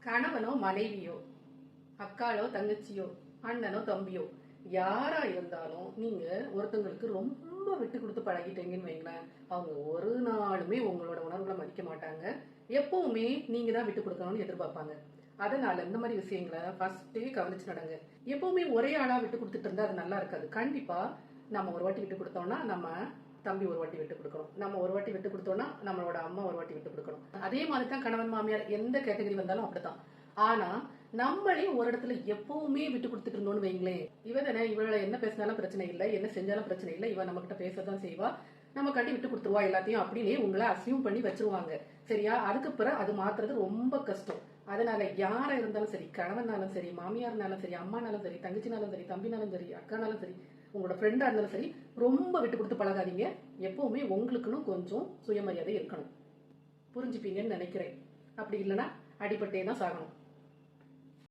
கணவனோ மனைவியோ, அக்காளோ தங்கச்சியோ, அண்ணனோ தம்பியோ, யாரா இருந்தாலும் நீங்க ஒருத்தங்களுக்கு ரொம்ப விட்டு கொடுத்து பழகிட்டீங்கன்னு வைங்களேன், அவங்க ஒரு நாளுமே உங்களோட உணர்வுகளை மதிக்க மாட்டாங்க. எப்பவுமே நீங்க தான் விட்டு கொடுக்கணும்னு எதிர்பார்ப்பாங்க. அதனால இந்த மாதிரி விஷயங்களை ஃபர்ஸ்டே கவனிச்சு நடங்க. எப்பவுமே ஒரே ஆளா விட்டு கொடுத்துட்டு இருந்தா அது நல்லா இருக்காது. கண்டிப்பா நம்ம ஒரு வாட்டி விட்டு கொடுத்தோம்னா நம்ம தம்பி ஒரு வாட்டி விட்டு கொடுக்கணும், நம்ம ஒரு வாட்டி விட்டு கொடுத்தோம்னா நம்மளோட அம்மா ஒரு வாட்டி விட்டு கொடுக்கணும். அதே மாதிரி தான் கணவன் மாமியார் எந்த கேட்டகரி வந்தாலும் அப்படித்தான். ஆனா நம்மளே ஒரு இடத்துல எப்பவுமே விட்டு கொடுத்துட்டு இருந்தோம்னு வைங்களேன், இவள என்ன பேசினாலும் பிரச்சனை இல்லை, என்ன செஞ்சாலும் பிரச்சனை இல்லை, இவ நம்ம கிட்ட பேசதான் செய்வா, நம்ம கட்டி விட்டு கொடுத்துருவா எல்லாத்தையும் அப்படின்னு உங்களை அசியூம் பண்ணி வச்சிருவாங்க. சரியா? அதுக்கு பிறகு அது மாத்துறது ரொம்ப கஷ்டம். அதனால யாரா இருந்தாலும் சரி, கணவனாலும் சரி, மாமியார்னாலும் சரி, அம்மானாலும் சரி, தங்கச்சினாலும் சரி, தம்பினாலும் சரி, அக்கானாலும் சரி, உங்களோட ஃப்ரெண்டா இருந்தாலும் சரி, ரொம்ப விட்டு கொடுத்து பழகாதீங்க. எப்பவுமே உங்களுக்குன்னு கொஞ்சம் சுயமரியாதை இருக்கணும். புரிஞ்சுப்பீங்கன்னு நினைக்கிறேன். அப்படி இல்லைன்னா அடிபட்டே தான் சாகணும்.